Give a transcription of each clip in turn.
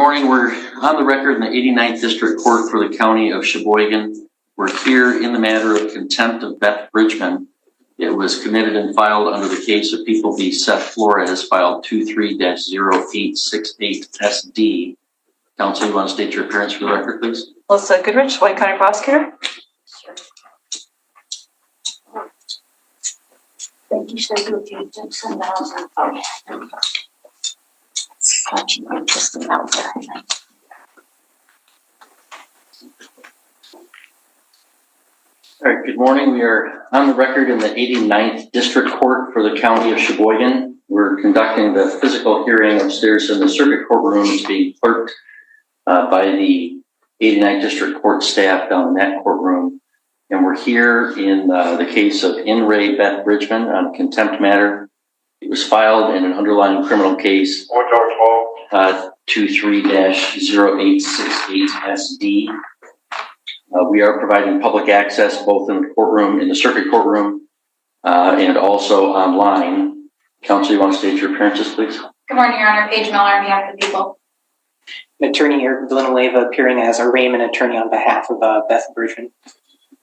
morning. We're on the record in the 89th District Court for the County of Sheboygan. We're here in the matter of contempt of Beth Bridgman. It was committed and filed under the case of People v. Seth Flores, filed 23-0868SD. Counsel, you want to state your appearance for the record, please? Melissa Goodrich, White County Prosecutor. Thank you, so good. You took some dollars. Such an interesting out there. All right, good morning. We are on the record in the 89th District Court for the County of Sheboygan. We're conducting the physical hearing upstairs in the circuit courtroom. It's being clerked by the 89th District Court staff down in that courtroom. And we're here in the case of In re Beth Bridgman on a contempt matter. It was filed in an underlying criminal case, 23-0868SD. We are providing public access both in the courtroom, in the circuit courtroom, and also online. Counsel, you want to state your appearances, please? Good morning, Your Honor. Paige Miller on behalf of the people. Attorney Villanueva appearing as a arraignment attorney on behalf of Beth Bridgman.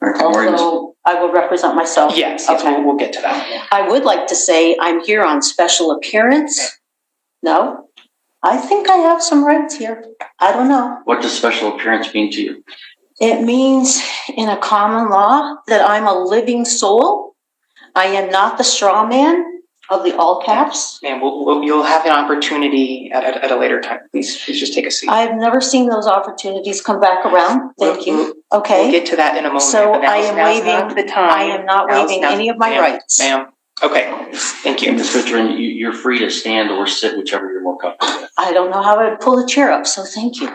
Although I will represent myself. Yes, Okay. we'll get to that. I would like to say I'm here on special appearance. No? I think I have some rights here. I don't know. What does special appearance mean to you? It means in a common law that I'm a living soul. I am not the straw man of the all caps. And you'll have an opportunity at a later time. Please just take a seat. I've never seen those opportunities come back around. Thank you. Okay. We'll get to that in a moment. So but I am waiving. I am not waiving any of my rights. Ma'am. Okay. Thank you. Ms. Bridgman, you're free to stand or sit, whichever you're more comfortable with. I don't know how I would pull the chair up, so thank you.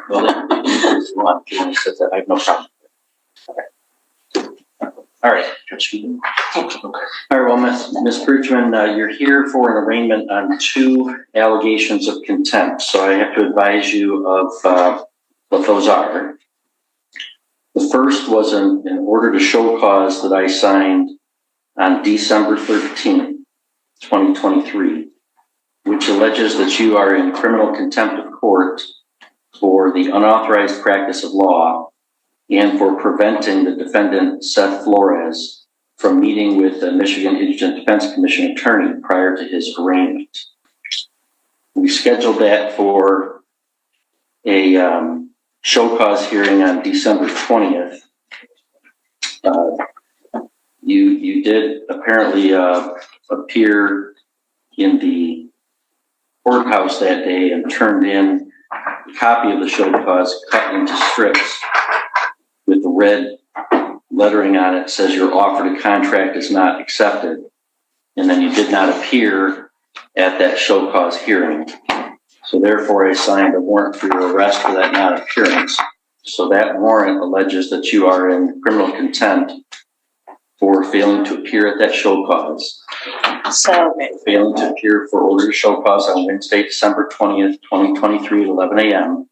Well, then, if you want to sit there, I have no problem. Okay. All right. Thank you. All right, well, Ms. Bridgman, you're here for an arraignment on 2 allegations of contempt, so I have to advise you of what those are. The first was an order to show cause that I signed on December 13th, 2023, which alleges that you are in criminal contempt of court for the unauthorized practice of law and for preventing the defendant, Seth Flores, from meeting with the Michigan Indigent Defense Commission attorney prior to his arraignment. We scheduled that for a show cause hearing on December 20th. You did apparently appear in the courthouse that day and turned in a copy of the show cause cut into strips with the red lettering on it says your offer to contract is not accepted. And then you did not appear at that show cause hearing. So therefore I signed a warrant for your arrest for that non-appearance. So that warrant alleges that you are in criminal contempt for failing to appear at that show cause. So, Failing to appear for order to show cause on Wednesday, December 20th, 2023 at 11 a.m.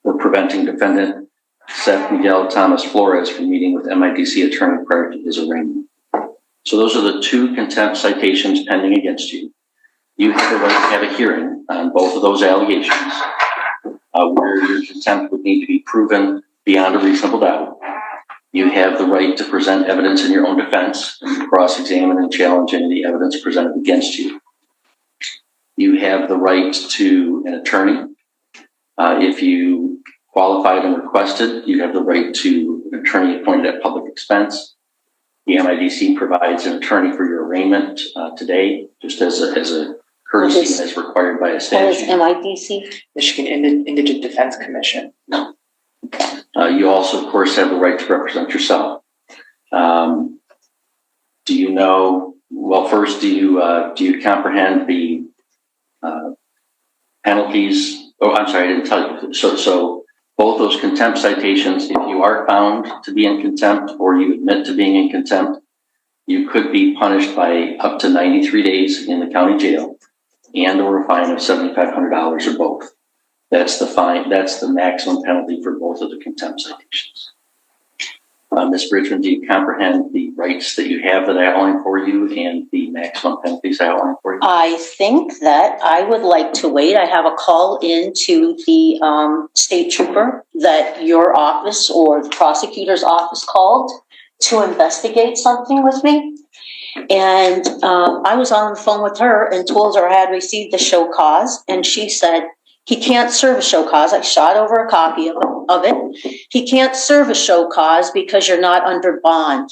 for preventing defendant Seth Miguel Thomas Flores from meeting with MIDC attorney prior to his arraignment. So those are the 2 contempt citations pending against you. You have the right to have a hearing on both of those allegations where your contempt would need to be proven beyond a reasonable doubt. You have the right to present evidence in your own defense and cross-examine and challenge any of the evidence presented against you. You have the right to an attorney. If you qualified and requested, you have the right to an attorney appointed at public expense. The MIDC provides an attorney for your arraignment today, just as a courtesy and as required by a statute. what is MIDC? Michigan Indigent Defense Commission. No. You also, of course, have the right to represent yourself. Do you know? Well, first, do you comprehend the penalties? Oh, I'm sorry, I didn't tell you. So both those contempt citations, if you are found to be in contempt or you admit to being in contempt, you could be punished by up to 93 days in the county jail and or a fine of $7,500 or both. That's the fine. That's the maximum penalty for both of the contempt citations. Ms. Bridgman, do you comprehend the rights that you have that I outlined for you and the maximum penalties I outlined for you? I think that I would like to wait. I have a call in to the state trooper that your office or the prosecutor's office called to investigate something with me. And I was on the phone with her and told her I had received the show cause. And she said, he can't serve a show cause. I shot over a copy of it. He can't serve a show cause because you're not under bond.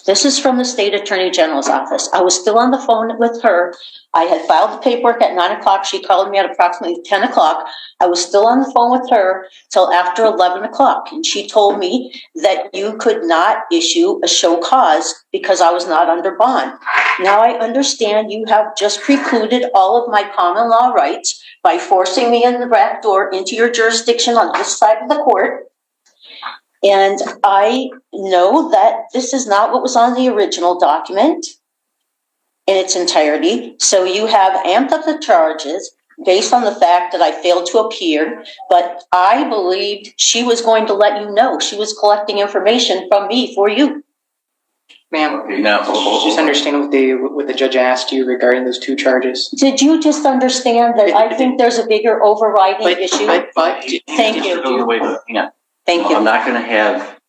This is from the state attorney general's office. I was still on the phone with her. I had filed the paperwork at 9 o'clock. She called me at approximately 10 o'clock. I was still on the phone with her till after 11 o'clock. And she told me that you could not issue a show cause because I was not under bond. Now I understand you have just precluded all of my common law rights by forcing me in the back door into your jurisdiction on this side of the court. And I know that this is not what was on the original document in its entirety. So you have amped up the charges based on the fact that I failed to appear, but I believed she was going to let you know. She was collecting information from me for you. Ma'am, Okay, now, just understand what the judge asked you regarding those two charges. Did you just understand that I think there's a bigger overriding issue? But Thank you. Hang on. Thank you. I'm not going to have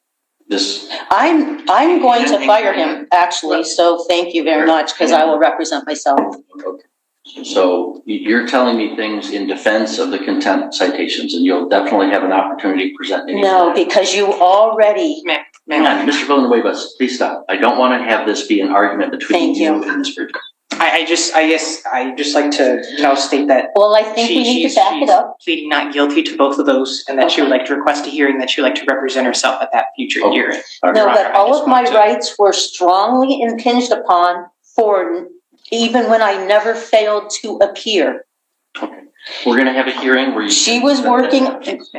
this. I'm going to fire him, actually, so thank you very much, because I will represent myself. Okay. So you're telling me things in defense of the contempt citations, and you'll definitely have an opportunity to present any. No, because you already. Hang on, Mr. Villanueva, please stop. I don't want to have this be an argument between you and Ms. Bridgman. I just like to, state that. Well, I think we need to back it up. She's pleading not guilty to both of those, and that she would like to request a hearing, that she would like to represent herself at that future hearing. No, but all of my rights were strongly impinged upon for even when I never failed to appear. Okay. We're going to have a hearing where you. She was working.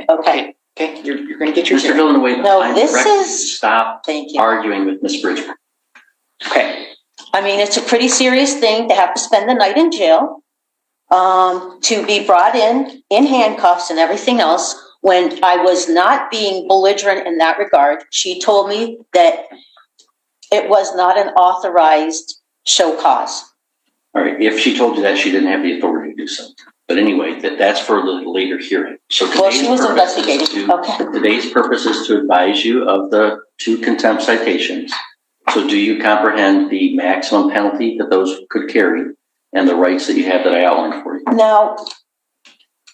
Okay. Okay, you're going to get your Mr. Villanueva, No, this is. Stop Thank you. arguing with Ms. Bridgman. Okay. I mean, it's a pretty serious thing to have to spend the night in jail, to be brought in handcuffs and everything else. When I was not being belligerent in that regard, she told me that it was not an authorized show cause. All right. If she told you that, she didn't have the authority to do so. But anyway, that's for the later hearing. So Well, she was investigating. Okay. Today's purpose is to advise you of the two contempt citations. So do you comprehend the maximum penalty that those could carry and the rights that you have that I outlined for you? Now,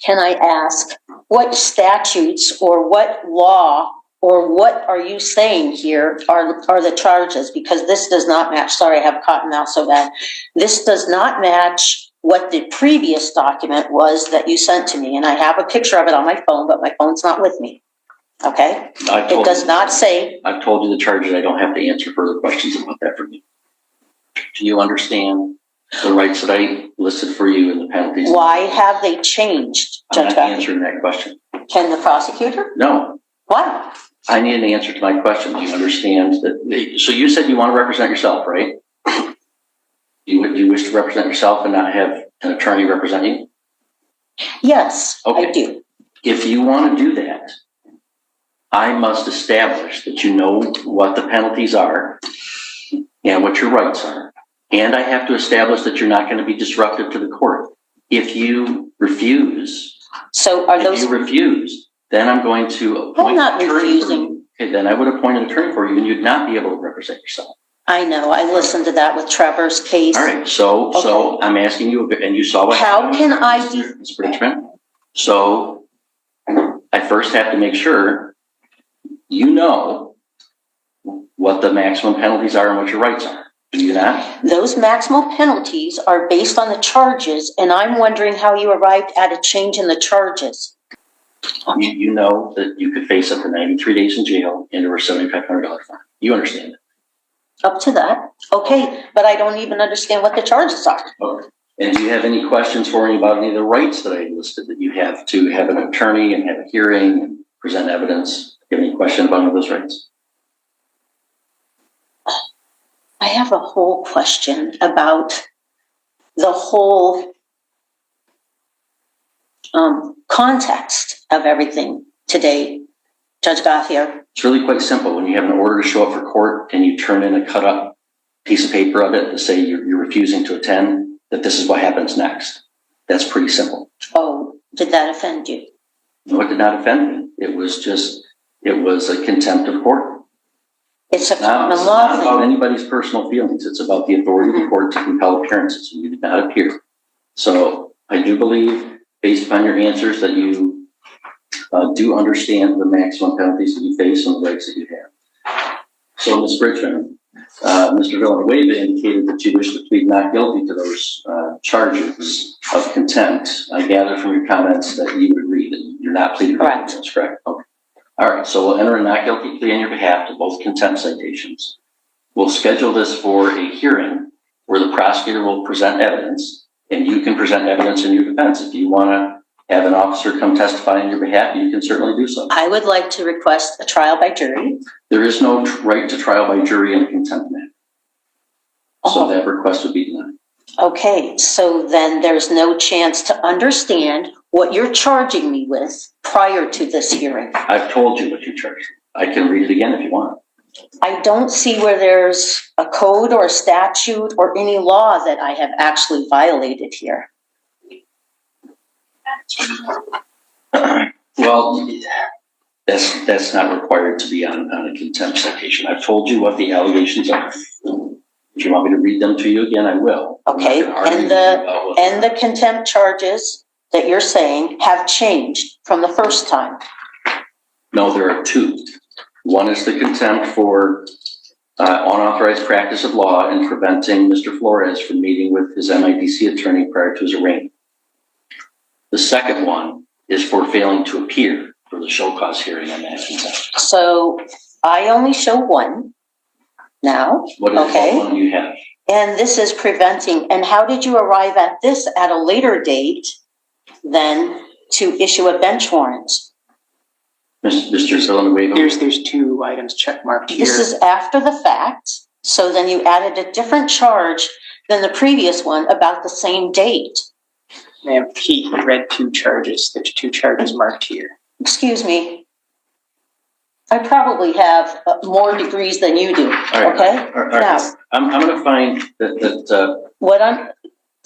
can I ask what statutes or what law or what are you saying here are the charges? Because this does not match. Sorry, I have cotton mouth so bad. This does not match what the previous document was that you sent to me. And I have a picture of it on my phone, but my phone's not with me. Okay? It does not say. I've told you the charges. I don't have to answer further questions about that from you. Do you understand the rights that I listed for you and the penalties? Why have they changed, Judge I'm not answering that question. Can the prosecutor? No. Why? I need an answer to my question. Do you understand that? So you said you want to represent yourself, right? Do you wish to represent yourself and not have an attorney represent you? Yes, Okay. I do. If you want to do that, I must establish that you know what the penalties are and what your rights are. And I have to establish that you're not going to be disruptive to the court. If you refuse, then I'm going to appoint I'm not an attorney for refusing. you. Okay, then I would appoint an attorney for you and you'd not be able to represent yourself. I know. I listened to that with Trevor's case. All right. So I'm asking you, and you saw what How can I do? Ms. Bridgman. So I first have to make sure you know what the maximum penalties are and what your rights are. Do you not? Those maximal penalties are based on the charges, and I'm wondering how you arrived at a change in the charges. You know that you could face up to 93 days in jail and or $7,500 fine. You understand it. Up to that. Okay, but I don't even understand what the charges are. Okay. And do you have any questions for me about any of the rights that I listed that you have to have an attorney and have a hearing and present evidence? Do you have any question about any of those rights? I have a whole question about the whole context of everything today. Judge Gothier? It's really quite simple. When you have an order to show up for court and you turn in a cut up piece of paper of it to say you're refusing to attend, that this is what happens next. That's pretty simple. Oh, did that offend you? No, it did not offend me. It was a contempt of court. It's a It's common not law about thing. anybody's personal feelings. It's about the authority of the court to compel appearances, and you did not appear. So I do believe, based upon your answers, that you do understand the maximum penalties that you face and the rights that you have. So, Ms. Bridgman, Mr. Villanueva indicated that you wish to plead not guilty to those charges of contempt. I gather from your comments that you would agree that you're not pleading guilty. Correct. That's correct. Okay. All right. So we'll enter a not guilty plea on your behalf to both contempt citations. We'll schedule this for a hearing where the prosecutor will present evidence, and you can present evidence in your defense. If you want to have an officer come testify on your behalf, you can certainly do so. I would like to request a trial by jury. There is no right to trial by jury in a contempt matter. So that request would be denied. Okay, so then there's no chance to understand what you're charging me with prior to this hearing. I've told you what you charged. I can read it again if you want. I don't see where there's a code or a statute or any law that I have actually violated here. Well, that's not required to be on a contempt citation. I've told you what the allegations are. If you want me to read them to you again, I will. Okay, and the contempt charges that you're saying have changed from the first time. No, there are two. One is the contempt for unauthorized practice of law and preventing Mr. Flores from meeting with his MIDC attorney prior to his arraignment. The second one is for failing to appear for the show cause hearing on that contempt. So I only show one now. What is Okay. the one you have? And this is preventing. And how did you arrive at this at a later date than to issue a bench warrant? Mr. Villanueva? There's two items check marked here. This is after the fact. So then you added a different charge than the previous one about the same date. Ma'am, he read two charges. There's two charges marked here. Excuse me. I probably have more degrees than you do. All right. Okay? All right. Now, I'm going to find that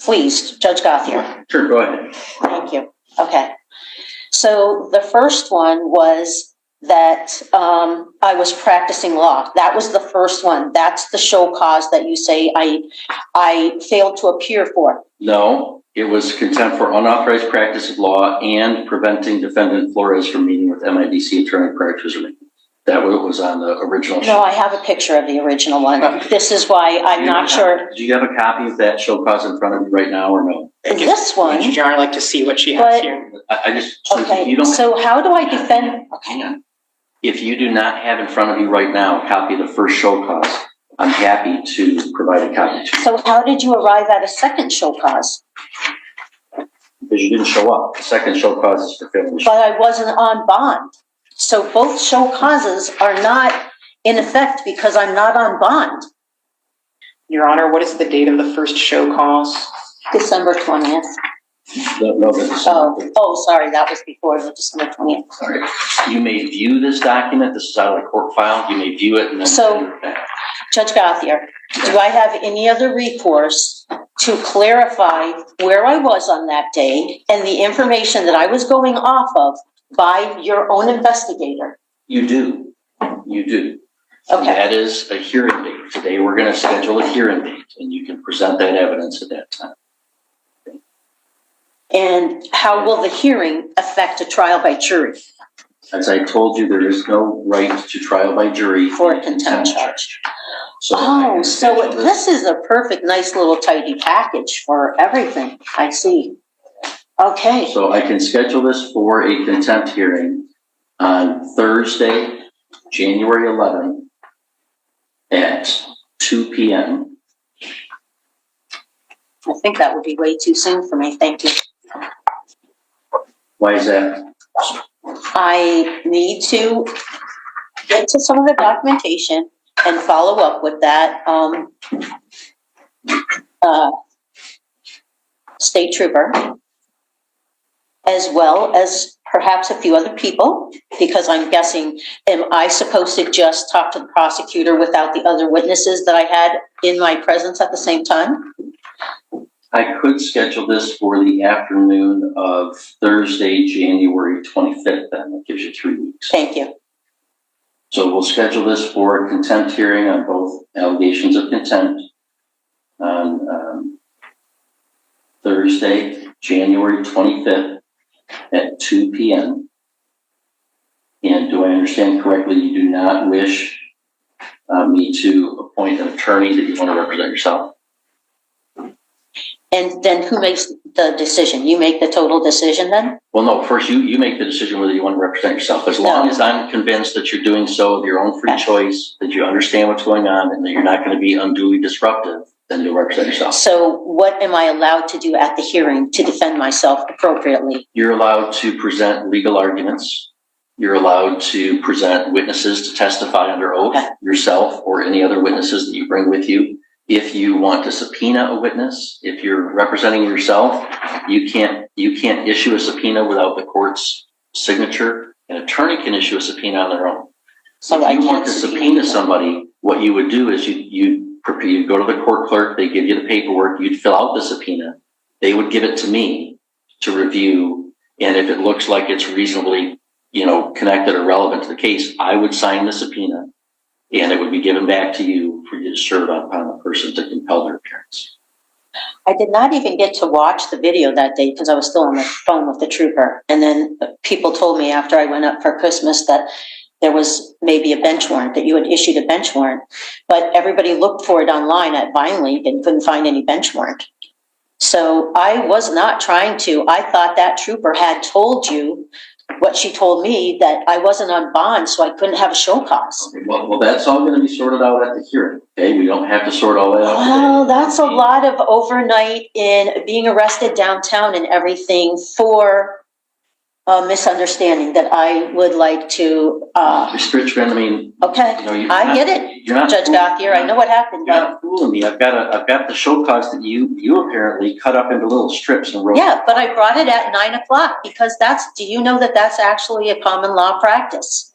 please, Judge Gothier. sure, go ahead. Thank you. Okay. So the first one was that I was practicing law. That was the first one. That's the show cause that you say I failed to appear for. No, it was contempt for unauthorized practice of law and preventing defendant Flores from meeting with MIDC attorney prior to his arraignment. That was on the original. No, I have a picture of the original one. This is why I'm not sure. Do you have a copy of that show cause in front of you right now or no? This one. Would Your Honor like to see what she has But- here? I just, Okay, you don't. so how do I defend? Hang on. If you do not have in front of you right now a copy of the first show cause, I'm happy to provide a copy to you. So how did you arrive at a second show cause? Because you didn't show up. The second show cause is for failing to show But I wasn't on bond. So both show causes are not in effect because I'm not on bond. Your Honor, what is the date of the first show cause? December 20th. No, that's Sorry, that was before the December 20th. sorry. You may view this document. This is out of the court file. You may view it and then So- send it back. Judge Gothier, do I have any other recourse to clarify where I was on that day and the information that I was going off of by your own investigator? You do. You do. Okay. That is a hearing date. Today we're going to schedule a hearing date and you can present that evidence at that time. And how will the hearing affect a trial by jury As I told you, there is no right to trial by jury for in a contempt charge? So I Oh, can so schedule this is a perfect, nice little tidy package for everything. I see. Okay. So I can schedule this for a contempt hearing on Thursday, January 11th at 2 p.m. I think that would be way too soon for me. Thank you. Why is that? I need to get to some of the documentation and follow up with that state trooper, as well as perhaps a few other people Because I'm guessing, am I supposed to just talk to the prosecutor without the other witnesses that I had in my presence at the same time? I could schedule this for the afternoon of Thursday, January 25th, then. That gives you 3 weeks. Thank you. So we'll schedule this for a contempt hearing on both allegations of contempt on Thursday, January 25th at 2 p.m. And do I understand correctly, you do not wish me to appoint an attorney that you want to represent yourself? And then who makes the decision? You make the total decision then? Well, no, first you make the decision whether you want to represent yourself. As long as I'm convinced that you're doing so of your own free choice, that you understand what's going on, and that you're not going to be unduly disruptive, then you'll represent yourself. So what am I allowed to do at the hearing to defend myself appropriately? You're allowed to present legal arguments. You're allowed to present witnesses to testify under oath, yourself or any other witnesses that you bring with you. If you want to subpoena a witness, if you're representing yourself, you can't issue a subpoena without the court's signature. An attorney can issue a subpoena on their own. So if you want to subpoena somebody, what you would do is you go to the court clerk, they give you the paperwork, you'd fill out the subpoena, they would give it to me to review, and if it looks like it's reasonably, connected or relevant to the case, I would sign the subpoena, and it would be given back to you for you to serve upon the person to compel their appearance. I did not even get to watch the video that day because I was still on the phone with the trooper. And then people told me after I went up for Christmas that there was maybe a bench warrant, that you had issued a bench warrant. But everybody looked for it online at VineLink and couldn't find any bench warrant. So I was not trying to. I thought that trooper had told you what she told me, that I wasn't on bond, so I couldn't have a show cause. Okay, well, that's all going to be sorted out at the hearing. Okay, we don't have to sort all that out. Well, that's a lot of overnight in being arrested downtown and everything for a misunderstanding that I would like to. Mr. Richmond, I mean, Okay, I get it, You're not Judge Gothier. I know what happened. You're not fooling me. I've got the show cause that you apparently cut up into little strips and wrote. Yeah, but I brought it at 9 o'clock because do you know that that's actually a common law practice?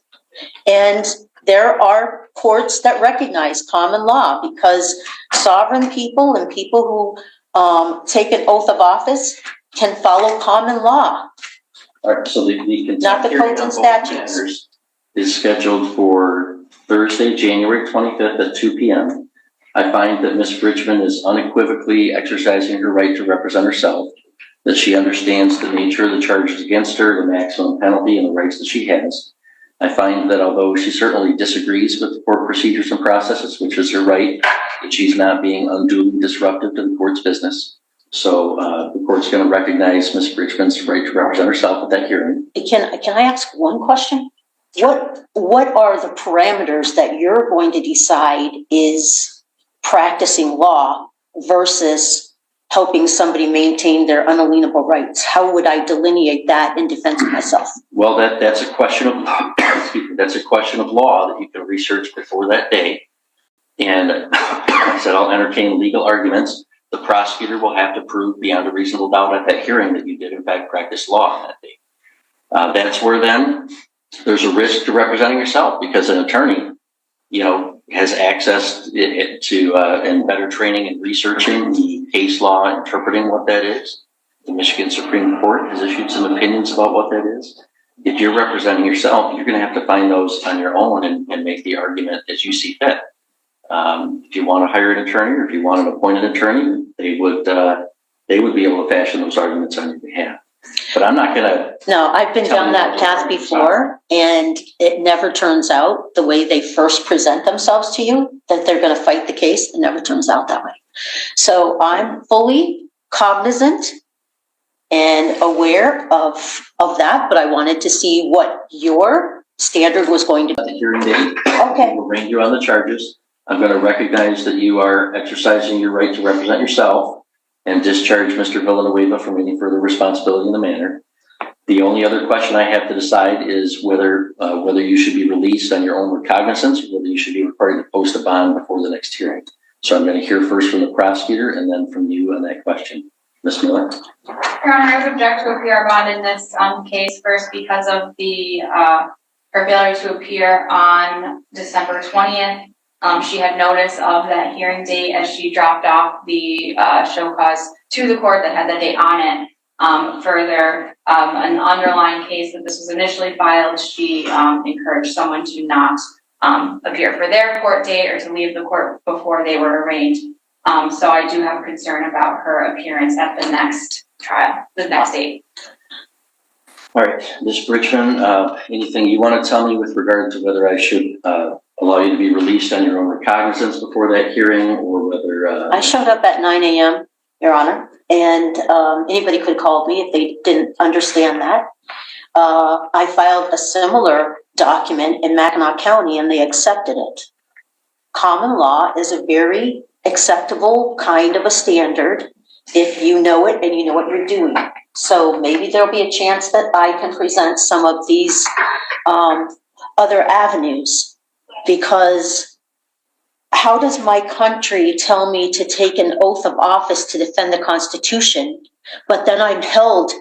And there are courts that recognize common law because sovereign people and people who take an oath of office can follow common law. All right, so the Not the contempt hearing codes and on both statutes. matters is scheduled for Thursday, January 25th at 2 p.m. I find that Ms. Bridgman is unequivocally exercising her right to represent herself, that she understands the nature of the charges against her, the maximum penalty, and the rights that she has. I find that although she certainly disagrees with the court procedures and processes, which is her right, that she's not being unduly disruptive to the court's business. So the court's going to recognize Ms. Bridgman's right to represent herself at that hearing. Can I ask one question? What are the parameters that you're going to decide is practicing law versus helping somebody maintain their unalienable rights? How would I delineate that in defense of myself? Well, that's a question of that's a question of law that you can research before that day. And I said I'll entertain legal arguments. The prosecutor will have to prove beyond a reasonable doubt at that hearing that you did in fact practice law on that day. That's where then there's a risk to representing yourself, because an attorney, has access to and better training in researching the case law, interpreting what that is. The Michigan Supreme Court has issued some opinions about what that is. If you're representing yourself, you're going to have to find those on your own and make the argument as you see fit. If you want to hire an attorney, or if you want to appoint an attorney, they would be able to fashion those arguments on your behalf. But I'm not going to. No, I've been down that path before, and it never turns out the way they first present themselves to you, that they're going to fight the case. It never turns out that way. So I'm fully cognizant and aware of that, but I wanted to see what your standard was going to be. The hearing date. Okay. We'll arraign you on the charges. I'm going to recognize that you are exercising your right to represent yourself and discharge Mr. Villanueva from any further responsibility in the matter. The only other question I have to decide is whether you should be released on your own recognizance, or whether you should be required to post a bond before the next hearing. So I'm going to hear first from the prosecutor and then from you on that question. Ms. Miller? Your Honor, I would object to a PR bond in this case first because of the her failure to appear on December 20th. She had notice of that hearing date as she dropped off the show cause to the court that had the date on it. Further, an underlying case that this was initially filed, she encouraged someone to not appear for their court date or to leave the court before they were arraigned. So I do have a concern about her appearance at the next trial, the next date. All right, Ms. Bridgman, anything you want to tell me with regard to whether I should allow you to be released on your own recognizance before that hearing, or whether... I showed up at 9 a.m., Your Honor, and anybody could have called me if they didn't understand that. I filed a similar document in Mackinac County and they accepted it. Common law is a very acceptable kind of a standard if you know it and you know what you're doing. So maybe there'll be a chance that I can present some of these other avenues, because how does my country tell me to take an oath of office to defend the Constitution, but then I'm held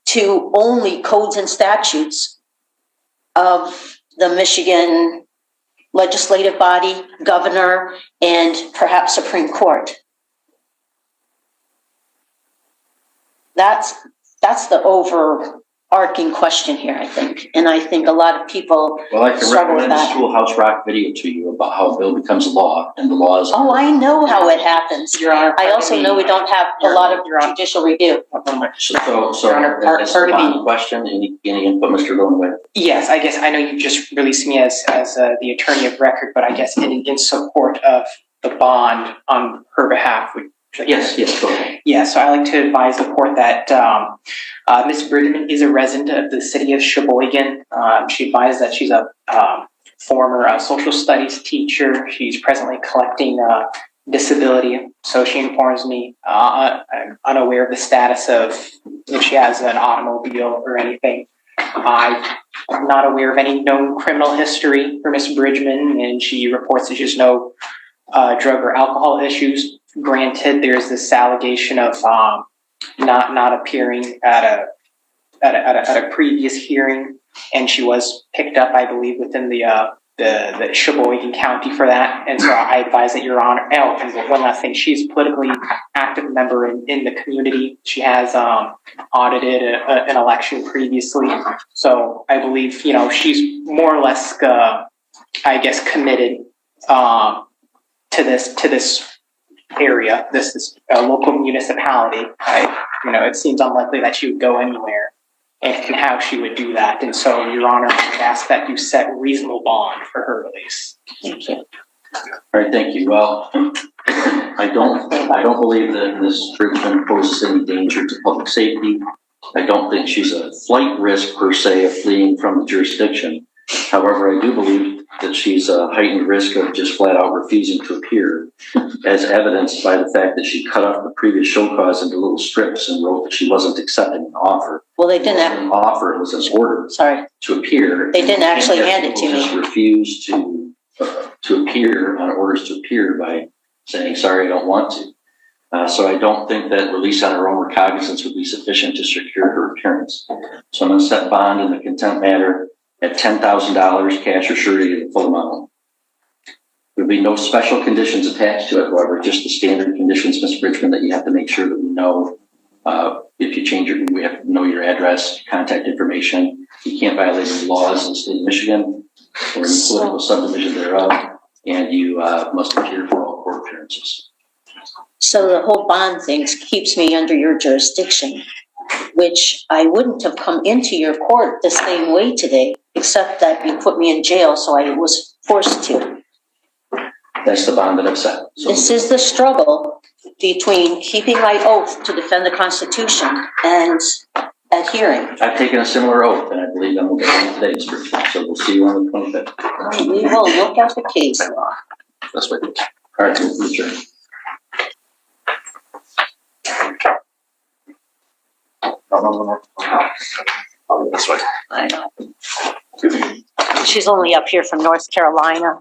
to only codes and statutes of the Michigan legislative body, governor, and perhaps Supreme Court? That's the overarching question here, I think. And I think a lot of people Well, I can struggle with recommend a that. Schoolhouse Rock video to you about how a bill becomes law, and the laws. Oh, I know how it happens. Your Honor, I also know we don't have a lot of judicial review. So Your Honor, that's part the of bond question. Any input, Mr. Lowenway? Yes, I guess I know you just released me as the attorney of record, but I guess in support of the bond on her behalf, Yes, go ahead. Yeah, so I like to advise the court that Ms. Bridgman is a resident of the city of Sheboygan. She advised that she's a former social studies teacher. She's presently collecting disability. So she informs me I'm unaware of the status of if she has an automobile or anything. I'm not aware of any known criminal history for Ms. Bridgman, and she reports that she has no drug or alcohol issues. Granted, there's this allegation of not appearing at a previous hearing, and she was picked up, I believe, within the Sheboygan County for that. And so I advise that Your Honor. Oh, and one last thing, she's a politically active member in the community. She has audited an election previously, so I believe she's more or less, I guess, committed to this area, this local municipality. It seems unlikely that she would go anywhere, and how she would do that. And so, Your Honor, I would ask that you set reasonable bond for her release. Thank you. All right, thank you. Well, I don't believe that Ms. Bridgman poses any danger to public safety. I don't think she's a flight risk per se of fleeing from the jurisdiction. However, I do believe that she's a heightened risk of just flat out refusing to appear, as evidenced by the fact that she cut off the previous show cause into little strips and wrote that she wasn't accepting an offer. Well, they It wasn't didn't. an offer, it was an order Sorry, to appear. they didn't actually And yet hand it to people just me. refuse to appear on orders to appear by saying, sorry, I don't want to. So I don't think that release on her own recognizance would be sufficient to secure her appearance. So I'm going to set bond in the contempt matter at $10,000 cash or surety of the full amount. There will be no special conditions attached to it, however, just the standard conditions, Ms. Bridgman, that you have to make sure that we know. If you change we have to know your address, contact information. You can't violate any laws in the state of Michigan or any political subdivision thereof, and you must appear for all court appearances. So the whole bond thing keeps me under your jurisdiction, which I wouldn't have come into your court the same way today, except that you put me in jail, so I was forced to. That's the bond that I've set. So This is the struggle between keeping my oath to defend the Constitution and adhering. I've taken a similar oath, and I believe I'm going to get one today, Ms. Bridgman. So we'll see you on the 25th. We will look at the case law. That's what it is. All right, we'll adjourn. I know. She's only up here from North Carolina.